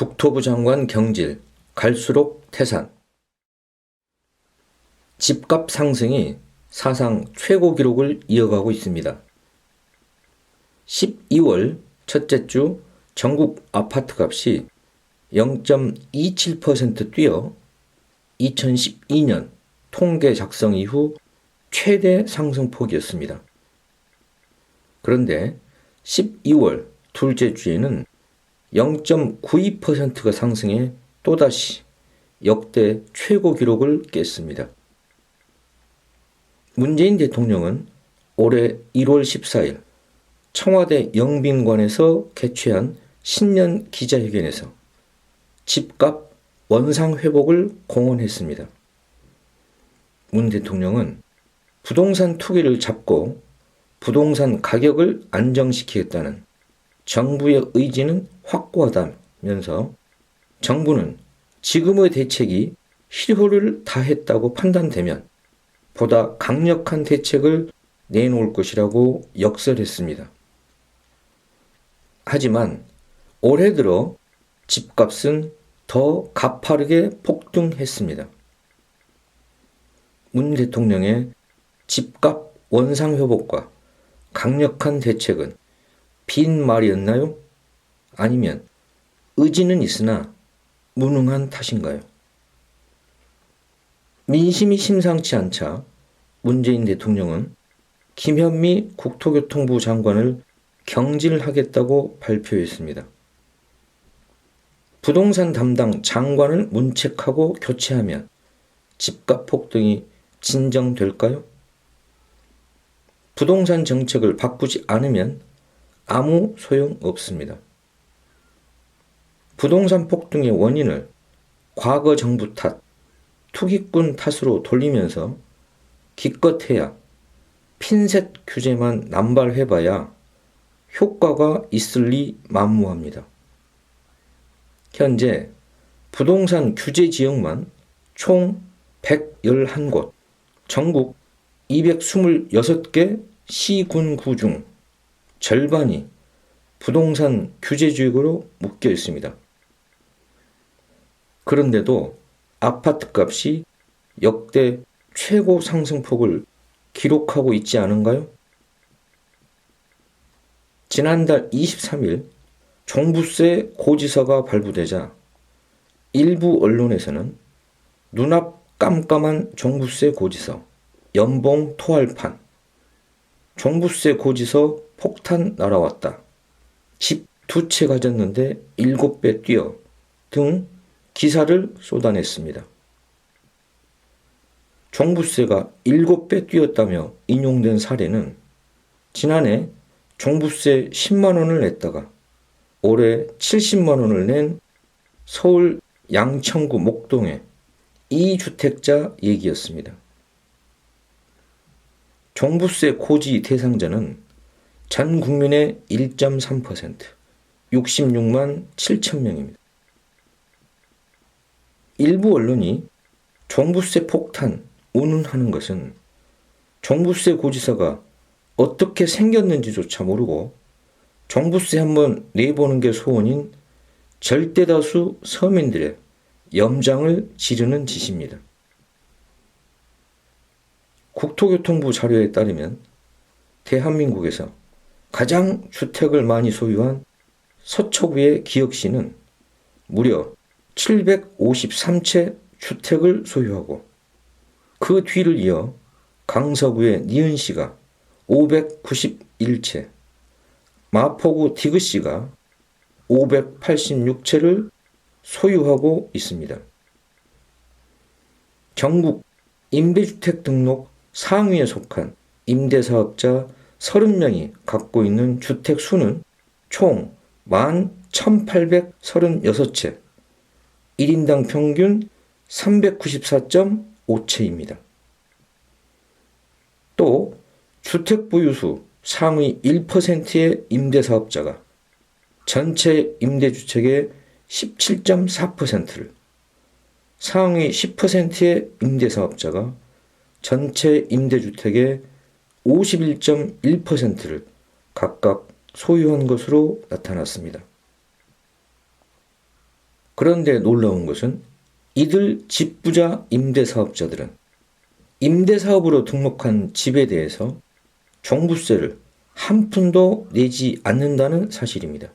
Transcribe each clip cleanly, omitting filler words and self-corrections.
국토부 장관 경질, 갈수록 태산. 집값 상승이 사상 최고 기록을 이어가고 있습니다. 12월 첫째 주 전국 아파트 값이 0.27% 뛰어 2012년 통계 작성 이후 최대 상승폭이었습니다. 그런데 12월 둘째 주에는 0.92%가 상승해 또다시 역대 최고 기록을 깼습니다. 문재인 대통령은 올해 1월 14일 청와대 영빈관에서 개최한 신년 기자회견에서 집값 원상 회복을 공언했습니다. 문 대통령은 부동산 투기를 잡고 부동산 가격을 안정시키겠다는 정부의 의지는 확고하다면서 정부는 지금의 대책이 실효를 다했다고 판단되면 보다 강력한 대책을 내놓을 것이라고 역설했습니다. 하지만 올해 들어 집값은 더 가파르게 폭등했습니다. 문 대통령의 집값 원상 회복과 강력한 대책은 빈말이었나요? 아니면 의지는 있으나 무능한 탓인가요? 민심이 심상치 않자 문재인 대통령은 김현미 국토교통부 장관을 경질하겠다고 발표했습니다. 부동산 담당 장관을 문책하고 교체하면 집값 폭등이 진정될까요? 부동산 정책을 바꾸지 않으면 아무 소용 없습니다. 부동산 폭등의 원인을 과거 정부 탓, 투기꾼 탓으로 돌리면서 기껏해야 핀셋 규제만 남발해봐야 효과가 있을 리 만무합니다. 현재 부동산 규제 지역만 총 111곳, 전국 226개 시군구 중 절반이 부동산 규제 지역으로 묶여 있습니다. 그런데도 아파트 값이 역대 최고 상승폭을 기록하고 있지 않은가요? 지난달 23일 종부세 고지서가 발부되자 일부 언론에서는 눈앞 깜깜한 종부세 고지서, 연봉 토할판, 종부세 고지서 폭탄 날아왔다, 집 2채 가졌는데 7배 뛰어 등 기사를 쏟아냈습니다. 종부세가 7배 뛰었다며 인용된 사례는 지난해 종부세 10만 원을 냈다가 올해 70만 원을 낸 서울 양천구 목동의 2주택자 얘기였습니다. 종부세 고지 대상자는 전 국민의 1.3%, 66만 7천 명입니다. 일부 언론이 종부세 폭탄 운운하는 것은 종부세 고지서가 어떻게 생겼는지조차 모르고 종부세 한번 내보는 게 소원인 절대다수 서민들의 염장을 지르는 짓입니다. 국토교통부 자료에 따르면 대한민국에서 가장 주택을 많이 소유한 서초구의 기역시는 무려 753채 주택을 소유하고 그 뒤를 이어 강서구의 니은시가 591채, 마포구 디귿시가 586채를 소유하고 있습니다. 전국 임대주택 등록 상위에 속한 임대사업자 30명이 갖고 있는 주택 수는 총 11,836채, 1인당 평균 394.5채입니다. 또 주택 보유수 상위 1%의 임대사업자가 전체 임대주택의 17.4%를, 상위 10%의 임대사업자가 전체 임대주택의 51.1%를 각각 소유한 것으로 나타났습니다. 그런데 놀라운 것은 이들 집부자 임대사업자들은 임대사업으로 등록한 집에 대해서 종부세를 한 푼도 내지 않는다는 사실입니다.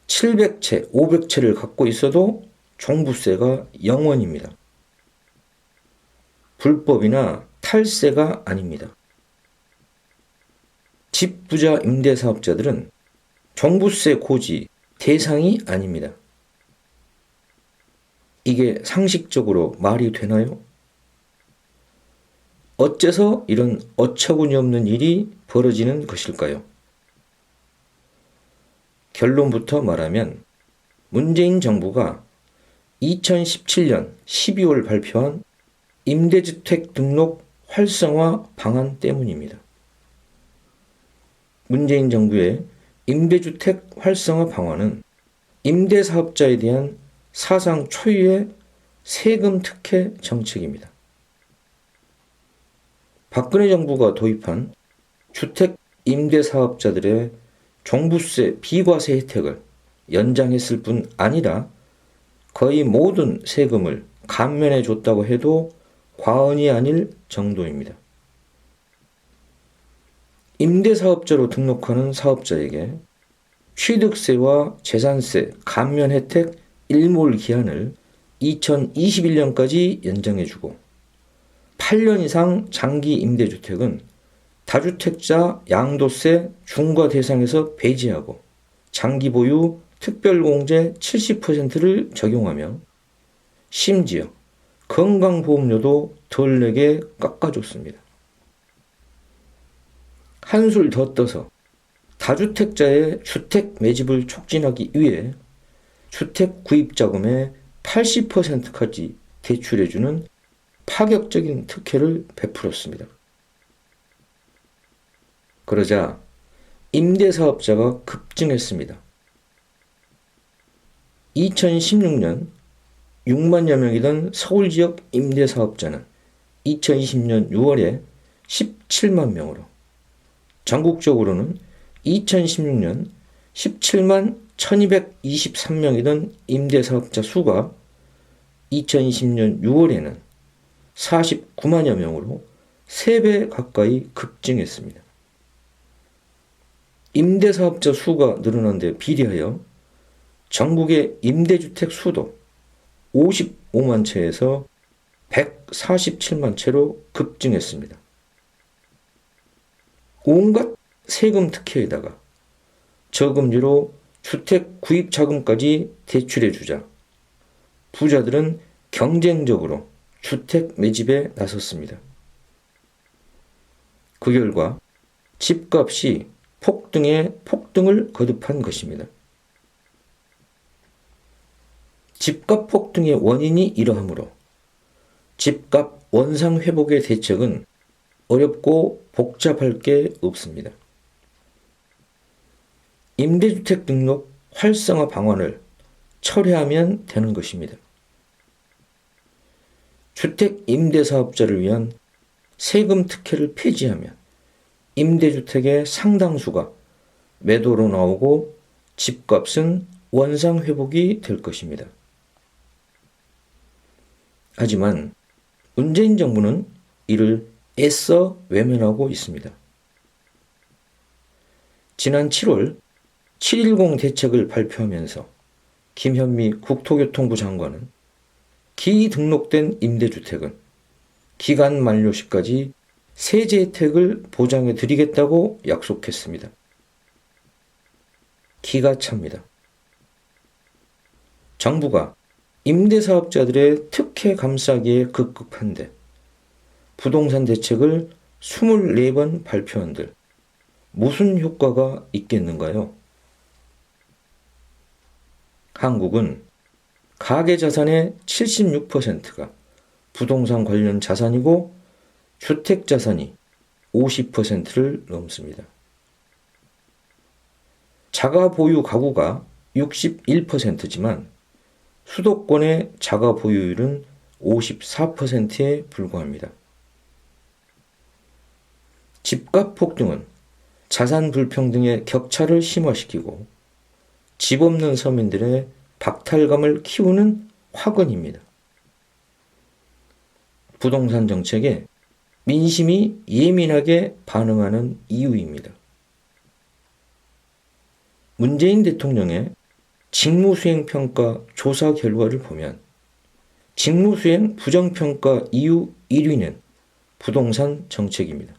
700채, 500채를 갖고 있어도 종부세가 0원입니다. 불법이나 탈세가 아닙니다. 집부자 임대사업자들은 종부세 고지 대상이 아닙니다. 이게 상식적으로 말이 되나요? 어째서 이런 어처구니 없는 일이 벌어지는 것일까요? 결론부터 말하면 문재인 정부가 2017년 12월 발표한 임대주택 등록 활성화 방안 때문입니다. 문재인 정부의 임대주택 활성화 방안은 임대사업자에 대한 사상 초유의 세금 특혜 정책입니다. 박근혜 정부가 도입한 주택 임대사업자들의 종부세 비과세 혜택을 연장했을 뿐 아니라 거의 모든 세금을 감면해 줬다고 해도 과언이 아닐 정도입니다. 임대사업자로 등록하는 사업자에게 취득세와 재산세 감면 혜택 일몰 기한을 2021년까지 연장해주고 8년 이상 장기 임대주택은 다주택자 양도세 중과 대상에서 배제하고 장기 보유 특별공제 70%를 적용하며 심지어 건강보험료도 덜 내게 깎아줬습니다. 한술 더 떠서 다주택자의 주택 매집을 촉진하기 위해 주택 구입 자금의 80%까지 대출해주는 파격적인 특혜를 베풀었습니다. 그러자 임대사업자가 급증했습니다. 2016년 6만여 명이던 서울 지역 임대사업자는 2020년 6월에 17만 명으로, 전국적으로는 2016년 17만 1223명이던 임대사업자 수가 2020년 6월에는 49만여 명으로 3배 가까이 급증했습니다. 임대사업자 수가 늘어난 데 비례하여 전국의 임대주택 수도 55만 채에서 147만 채로 급증했습니다. 온갖 세금 특혜에다가 저금리로 주택 구입 자금까지 대출해주자 부자들은 경쟁적으로 주택 매집에 나섰습니다. 그 결과 집값이 폭등에 폭등을 거듭한 것입니다. 집값 폭등의 원인이 이러하므로 집값 원상 회복의 대책은 어렵고 복잡할 게 없습니다. 임대주택 등록 활성화 방안을 철회하면 되는 것입니다. 주택 임대사업자를 위한 세금 특혜를 폐지하면 임대주택의 상당수가 매도로 나오고 집값은 원상 회복이 될 것입니다. 하지만 문재인 정부는 이를 애써 외면하고 있습니다. 지난 7월 7.10 대책을 발표하면서 김현미 국토교통부 장관은 기등록된 임대주택은 기간 만료 시까지 세제 혜택을 보장해 드리겠다고 약속했습니다. 기가 찹니다. 정부가 임대사업자들의 특혜 감싸기에 급급한데 부동산 대책을 24번 발표한들 무슨 효과가 있겠는가요? 한국은 가계자산의 76%가 부동산 관련 자산이고 주택자산이 50%를 넘습니다. 자가 보유 가구가 61%지만 수도권의 자가 보유율은 54%에 불과합니다. 집값 폭등은 자산 불평등의 격차를 심화시키고 집 없는 서민들의 박탈감을 키우는 화근입니다. 부동산 정책에 민심이 예민하게 반응하는 이유입니다. 문재인 대통령의 직무수행평가 조사 결과를 보면 직무수행 부정평가 이유 1위는 부동산 정책입니다.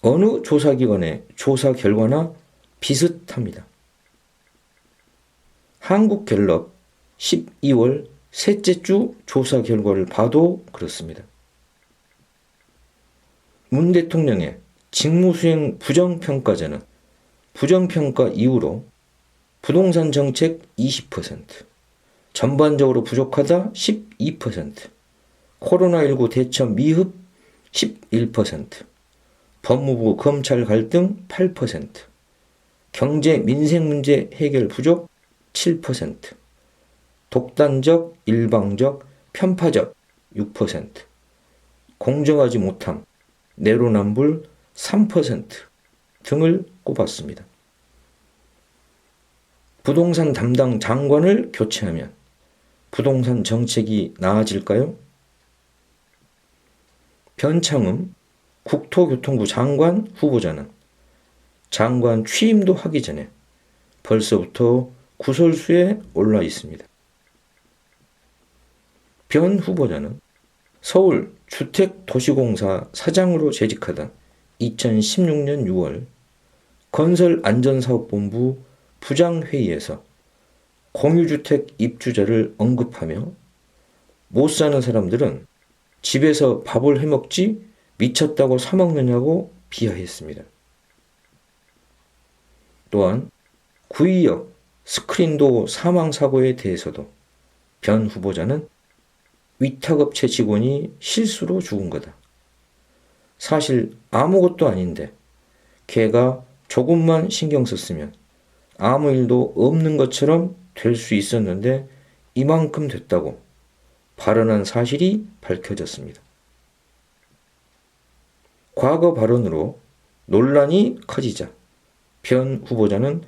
어느 조사기관의 조사 결과나 비슷합니다. 한국갤럽 12월 셋째 주 조사 결과를 봐도 그렇습니다. 문 대통령의 직무수행 부정평가자는 부정평가 이후로 부동산 정책 20%, 전반적으로 부족하다 12%, 코로나19 대처 미흡 11%, 법무부 검찰 갈등 8%, 경제 민생 문제 해결 부족 7%, 독단적, 일방적, 편파적 6%, 공정하지 못함, 내로남불 3% 등을 꼽았습니다. 부동산 담당 장관을 교체하면 부동산 정책이 나아질까요? 변창흠 국토교통부 장관 후보자는 장관 취임도 하기 전에 벌써부터 구설수에 올라 있습니다. 변 후보자는 서울 주택도시공사 사장으로 재직하던 2016년 6월 건설안전사업본부 부장회의에서 공유주택 입주자를 언급하며 못 사는 사람들은 집에서 밥을 해먹지 미쳤다고 사먹느냐고 비하했습니다. 또한 구의역 스크린도 사망사고에 대해서도 변 후보자는 위탁업체 직원이 실수로 죽은 거다. 사실 아무것도 아닌데 걔가 조금만 신경 썼으면 아무 일도 없는 것처럼 될 수 있었는데 이만큼 됐다고 발언한 사실이 밝혀졌습니다. 과거 발언으로 논란이 커지자 변 후보자는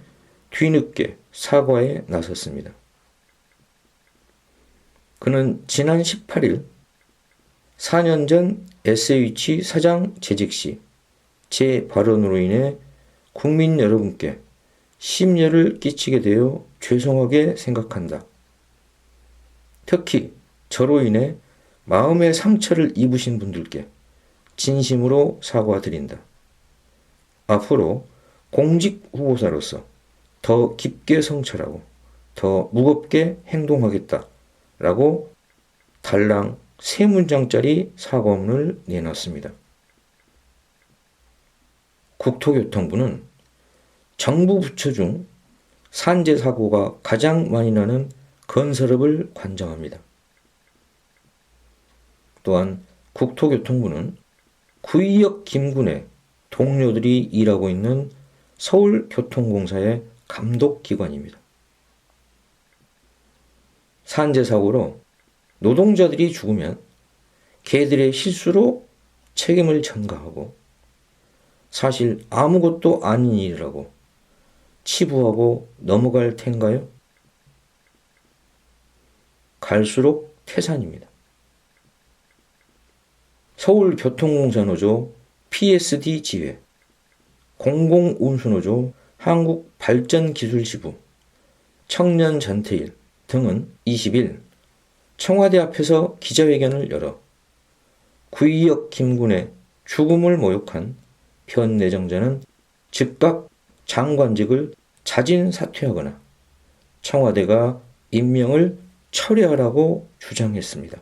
뒤늦게 사과에 나섰습니다. 그는 지난 18일 4년 전 SH 사장 재직 시 제 발언으로 인해 국민 여러분께 심려를 끼치게 되어 죄송하게 생각한다. 특히 저로 인해 마음의 상처를 입으신 분들께 진심으로 사과드린다. 앞으로 공직 후보자로서 더 깊게 성찰하고 더 무겁게 행동하겠다. 라고 달랑 3문장짜리 사과문을 내놨습니다. 국토교통부는 정부 부처 중 산재 사고가 가장 많이 나는 건설업을 관장합니다. 또한 국토교통부는 구의역 김군의 동료들이 일하고 있는 서울교통공사의 감독기관입니다. 산재 사고로 노동자들이 죽으면 개들의 실수로 책임을 전가하고 사실 아무것도 아닌 일이라고 치부하고 넘어갈 텐가요? 갈수록 태산입니다. 서울교통공사노조 PSD 지회, 공공운수노조 한국발전기술지부, 청년전태일 등은 20일 청와대 앞에서 기자회견을 열어 구의역 김군의 죽음을 모욕한 변 내정자는 즉각 장관직을 자진 사퇴하거나 청와대가 임명을 철회하라고 주장했습니다.